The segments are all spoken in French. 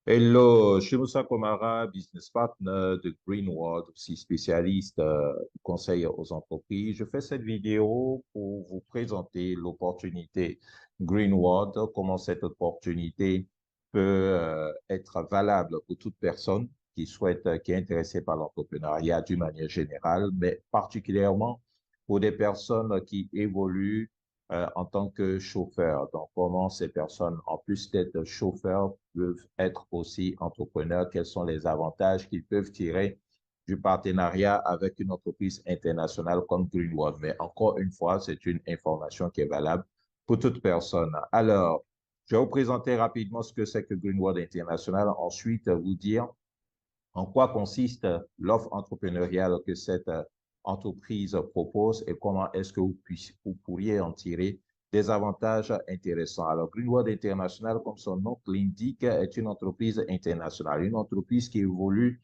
Hello, je suis Moussa Komara, business partner de Greenwood, aussi spécialiste du conseil aux entreprises. Je fais cette vidéo pour vous présenter l'opportunité Greenwood, comment cette opportunité peut être valable pour toute personne qui souhaite, qui est intéressée par l'entrepreneuriat d'une manière générale, mais particulièrement pour des personnes qui évoluent en tant que chauffeur. Donc, comment ces personnes, en plus d'être chauffeurs, peuvent être aussi entrepreneurs, quels sont les avantages qu'ils peuvent tirer du partenariat avec une entreprise internationale comme Greenwood. Mais encore une fois, c'est une information qui est valable pour toute personne. Alors, je vais vous présenter rapidement ce que c'est que Greenwood International. Ensuite, vous dire en quoi consiste l'offre entrepreneuriale que cette entreprise propose et comment est-ce que vous pourriez en tirer des avantages intéressants. Alors, Greenwood International, comme son nom l'indique, est une entreprise internationale, une entreprise qui évolue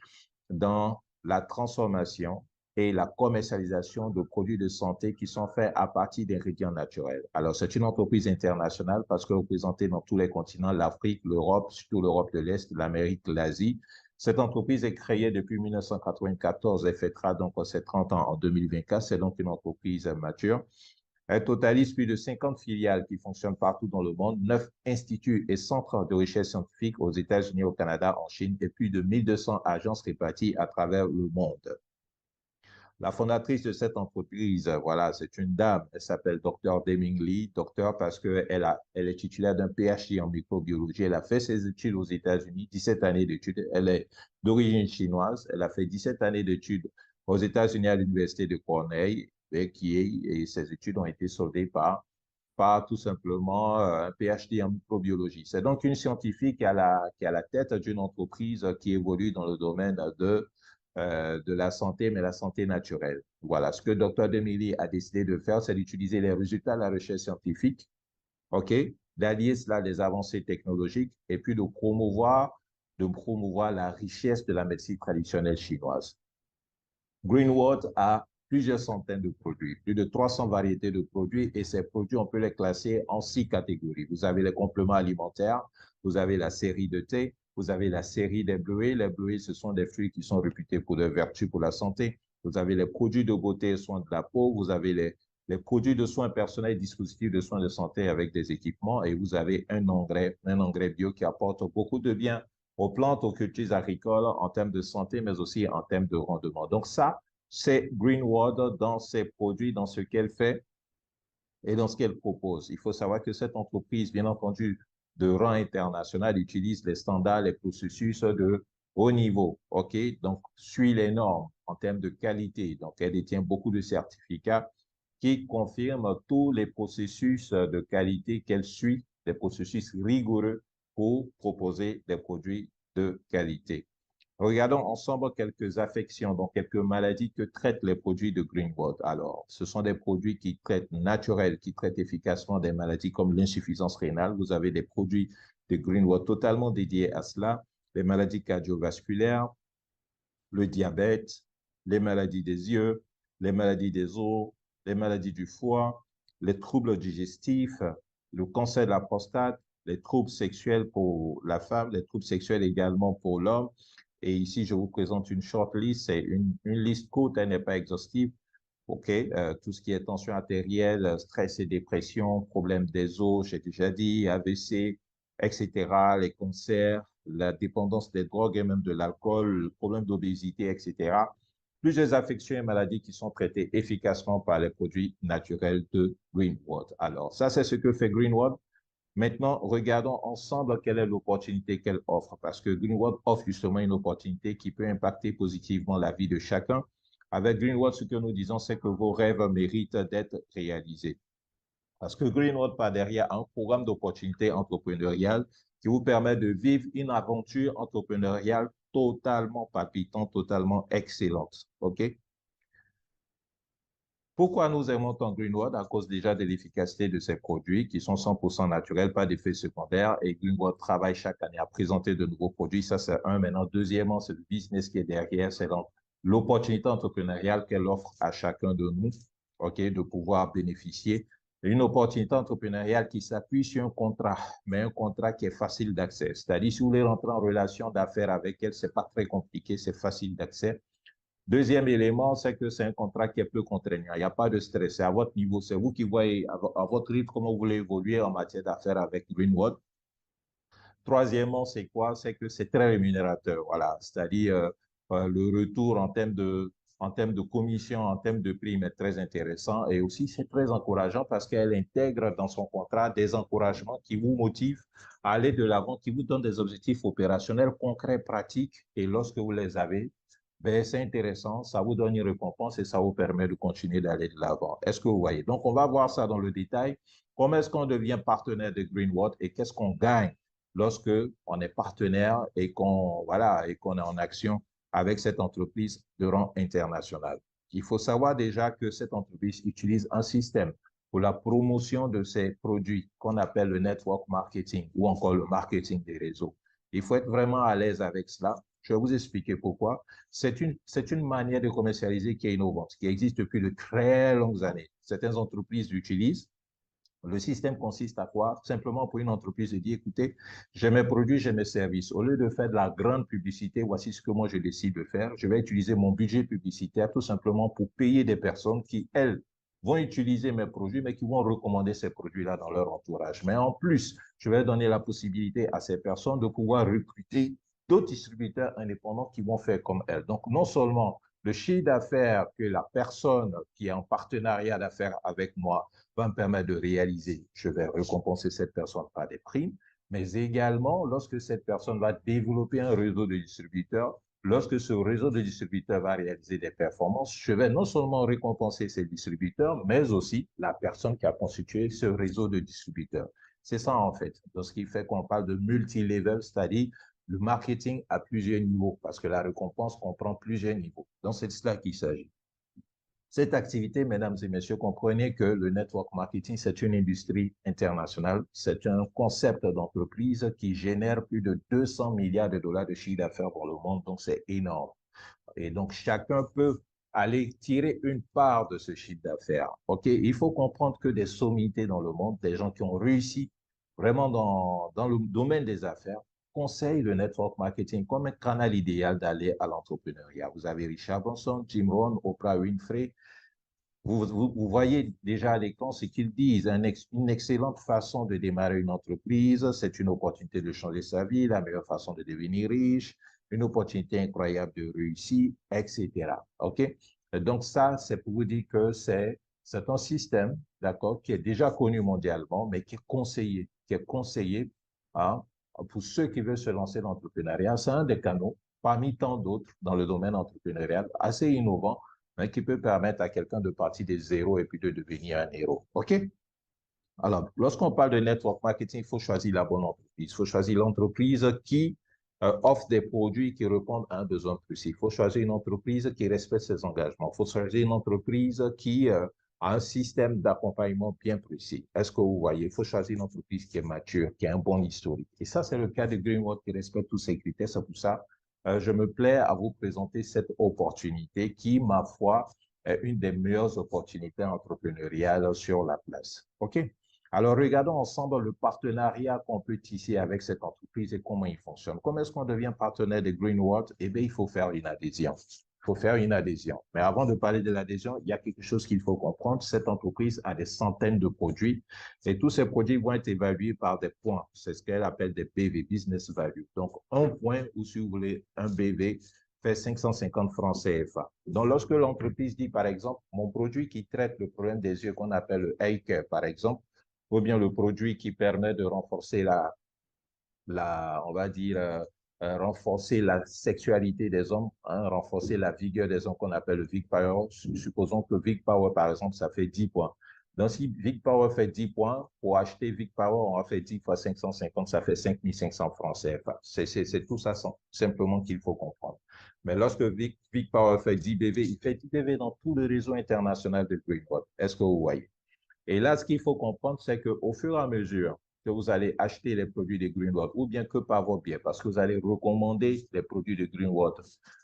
dans la transformation et la commercialisation de produits de santé qui sont faits à partir d'ingrédients naturels. Alors, c'est une entreprise internationale parce que représentée dans tous les continents, l'Afrique, l'Europe, surtout l'Europe de l'Est, l'Amérique, l'Asie. Cette entreprise est créée depuis 1994 et fêtera donc ses 30 ans en 2024. C'est donc une entreprise mature. Elle totalise plus de 50 filiales qui fonctionnent partout dans le monde, 9 instituts et centres de recherche scientifique aux États-Unis, au Canada, en Chine et plus de 1200 agences réparties à travers le monde. La fondatrice de cette entreprise, voilà, c'est une dame, elle s'appelle Dr. Deming Lee, docteur parce elle est titulaire d'un PhD en microbiologie. Elle a fait ses études aux États-Unis, 17 années d'études. Elle est d'origine chinoise. Elle a fait 17 années d'études aux États-Unis à l'Université de Cornell et ses études ont été soldées par tout simplement un PhD en microbiologie. C'est donc une scientifique qui est à la tête d'une entreprise qui évolue dans le domaine de la santé, mais la santé naturelle. Voilà, ce que Dr. Demily a décidé de faire, c'est d'utiliser les résultats de la recherche scientifique, OK, d'allier cela à des avancées technologiques et puis de promouvoir la richesse de la médecine traditionnelle chinoise. Greenwood a plusieurs centaines de produits, plus de 300 variétés de produits et ces produits, on peut les classer en 6 catégories. Vous avez les compléments alimentaires, vous avez la série de thé, vous avez la série des bleuets. Les bleuets, ce sont des fruits qui sont réputés pour leurs vertus pour la santé. Vous avez les produits de beauté et soins de la peau, vous avez les produits de soins personnels et dispositifs de soins de santé avec des équipements et vous avez un engrais bio qui apporte beaucoup de bien aux plantes, aux cultures agricoles en termes de santé, mais aussi en termes de rendement. Donc ça, c'est Greenwood dans ses produits, dans ce qu'elle fait et dans ce qu'elle propose. Il faut savoir que cette entreprise, bien entendu, de rang international, utilise les standards, les processus de haut niveau, OK? Donc, suit les normes en termes de qualité. Donc, elle détient beaucoup de certificats qui confirment tous les processus de qualité qu'elle suit, des processus rigoureux pour proposer des produits de qualité. Regardons ensemble quelques affections, donc quelques maladies que traitent les produits de Greenwood. Alors, ce sont des produits qui traitent naturels, qui traitent efficacement des maladies comme l'insuffisance rénale. Vous avez des produits de Greenwood totalement dédiés à cela, les maladies cardiovasculaires, le diabète, les maladies des yeux, les maladies des os, les maladies du foie, les troubles digestifs, le cancer de la prostate, les troubles sexuels pour la femme, les troubles sexuels également pour l'homme. Et ici, je vous présente une short list, c'est une liste courte, elle n'est pas exhaustive. OK, tout ce qui est tension artérielle, stress et dépression, problèmes des os, j'ai déjà dit, AVC, etc., les cancers, la dépendance des drogues et même de l'alcool, le problème d'obésité, etc. Plusieurs affections et maladies qui sont traitées efficacement par les produits naturels de Greenwood. Alors, ça, c'est ce que fait Greenwood. Maintenant, regardons ensemble quelle est l'opportunité qu'elle offre, parce que Greenwood offre justement une opportunité qui peut impacter positivement la vie de chacun. Avec Greenwood, ce que nous disons, c'est que vos rêves méritent d'être réalisés. Parce que Greenwood, par derrière, a un programme d'opportunités entrepreneuriales qui vous permet de vivre une aventure entrepreneuriale totalement palpitante, totalement excellente. OK? Pourquoi nous aimons tant Greenwood? À cause déjà de l'efficacité de ses produits qui sont 100% naturels, pas d'effets secondaires. Et Greenwood travaille chaque année à présenter de nouveaux produits. Ça, c'est un. Maintenant, deuxièmement, c'est le business qui est derrière. C'est donc l'opportunité entrepreneuriale qu'elle offre à chacun de nous, OK, de pouvoir bénéficier Une opportunité entrepreneuriale qui s'appuie sur un contrat, mais un contrat qui est facile d'accès. C'est-à-dire, si vous voulez rentrer en relation d'affaires avec elle, c'est pas très compliqué, c'est facile d'accès. Deuxième élément, c'est que c'est un contrat qui est peu contraignant. Il n'y a pas de stress. C'est à votre niveau. C'est vous qui voyez à votre rythme comment vous voulez évoluer en matière d'affaires avec Greenwood. Troisièmement, c'est quoi? C'est que c'est très rémunérateur. Voilà. C'est-à-dire, le retour en termes de commission, en termes de prime est très intéressant. Et aussi, c'est très encourageant parce qu'elle intègre dans son contrat des encouragements qui vous motivent à aller de l'avant, qui vous donnent des objectifs opérationnels concrets, pratiques. Et lorsque vous les avez, ben, c'est intéressant, ça vous donne une récompense et ça vous permet de continuer d'aller de l'avant. Est-ce que vous voyez? Donc, on va voir ça dans le détail. Comment est-ce qu'on devient partenaire de Greenwood et qu'est-ce qu'on gagne lorsque on est partenaire et qu'on voilà, et qu'on est en action avec cette entreprise de rang international? Il faut savoir déjà que cette entreprise utilise un système pour la promotion de ses produits qu'on appelle le network marketing ou encore le marketing des réseaux. Il faut être vraiment à l'aise avec cela. Je vais vous expliquer pourquoi. C'est une manière de commercialiser qui est innovante, qui existe depuis de très longues années. Certaines entreprises l'utilisent. Le système consiste à quoi? Simplement pour une entreprise de dire, écoutez, j'ai mes produits, j'ai mes services. Au lieu de faire de la grande publicité, voici ce que moi je décide de faire. Je vais utiliser mon budget publicitaire tout simplement pour payer des personnes qui, elles, vont utiliser mes produits, mais qui vont recommander ces produits-là dans leur entourage. Mais en plus, je vais donner la possibilité à ces personnes de pouvoir recruter d'autres distributeurs indépendants qui vont faire comme elles. Donc, non seulement le chiffre d'affaires que la personne qui est en partenariat d'affaires avec moi va me permettre de réaliser, je vais récompenser cette personne par des primes, mais également lorsque cette personne va développer un réseau de distributeurs, lorsque ce réseau de distributeurs va réaliser des performances, je vais non seulement récompenser ces distributeurs, mais aussi la personne qui a constitué ce réseau de distributeurs. C'est ça en fait. Donc, ce qui fait qu'on parle de multi-level, c'est-à-dire le marketing à plusieurs niveaux, parce que la récompense comprend plusieurs niveaux. Donc, c'est de cela qu'il s'agit. Cette activité, mesdames et messieurs, comprenez que le network marketing, c'est une industrie internationale. C'est un concept d'entreprise qui génère plus de 200 milliards de dollars de chiffre d'affaires pour le monde. Donc, c'est énorme. Et donc, chacun peut aller tirer une part de ce chiffre d'affaires. OK? Il faut comprendre que des sommités dans le monde, des gens qui ont réussi vraiment dans le domaine des affaires, conseillent le network marketing comme un canal idéal d'aller à l'entrepreneuriat. Vous avez Richard Branson, Jim Rohn, Oprah Winfrey. Vous voyez déjà à l'écran ce qu'ils disent, une excellente façon de démarrer une entreprise, c'est une opportunité de changer sa vie, la meilleure façon de devenir riche, une opportunité incroyable de réussir, etc. OK? Donc ça, c'est pour vous dire que c'est un système, d'accord, qui est déjà connu mondialement, mais qui est conseillé hein, pour ceux qui veulent se lancer dans l'entrepreneuriat. C'est un des canaux parmi tant d'autres dans le domaine entrepreneurial, assez innovant mais qui peut permettre à quelqu'un de partir de zéro et puis de devenir un héros. OK? Alors, lorsqu'on parle de network marketing, il faut choisir la bonne entreprise. Il faut choisir l'entreprise qui offre des produits qui répondent à un besoin précis. Il faut choisir une entreprise qui respecte ses engagements. Il faut choisir une entreprise qui a un système d'accompagnement bien précis. Est-ce que vous voyez? Il faut choisir une entreprise qui est mature, qui a un bon historique. Et ça, c'est le cas de Greenwood qui respecte tous ces critères. C'est pour ça je me plais à vous présenter cette opportunité qui, ma foi, est une des meilleures opportunités entrepreneuriales sur la place. OK? Alors, regardons ensemble le partenariat qu'on peut tisser avec cette entreprise et comment il fonctionne. Comment est-ce qu'on devient partenaire de Greenwood? Eh bien, il faut faire une adhésion. Il faut faire une adhésion. Mais avant de parler de l'adhésion, il y a quelque chose qu'il faut comprendre. Cette entreprise a des centaines de produits et tous ces produits vont être évalués par des points. C'est ce qu'elle appelle des BV, Business Value. Donc, un point ou si vous voulez, un BV fait 550 francs CFA. Donc, lorsque l'entreprise dit, par exemple, mon produit qui traite le problème des yeux qu'on appelle le eye care, par exemple, ou bien le produit qui permet de renforcer on va dire, renforcer la sexualité des hommes, hein, renforcer la vigueur des hommes qu'on appelle le Vic Power. Supposons que Vic Power, par exemple, ça fait 10 points. Donc, si Vic Power fait 10 points, pour acheter Vic Power, on va faire 10 fois 550, ça fait 5500 francs CFA. C'est tout ça simplement qu'il faut comprendre. Mais lorsque Vic Power fait 10 BV, il fait 10 BV dans tout le réseau international de Greenwood. Est-ce que vous voyez? Et là, ce qu'il faut comprendre, c'est qu'au fur et à mesure que vous allez acheter les produits de Greenwood, ou bien que par vos biais, parce que vous allez recommander les produits de Greenwood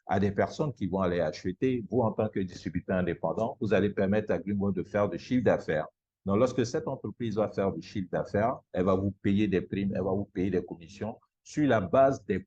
à des personnes qui vont aller acheter, vous, en tant que distributeur indépendant, vous allez permettre à Greenwood de faire du chiffre d'affaires Donc, lorsque cette entreprise va faire du chiffre d'affaires, elle va vous payer des primes, elle va vous payer des commissions sur la base des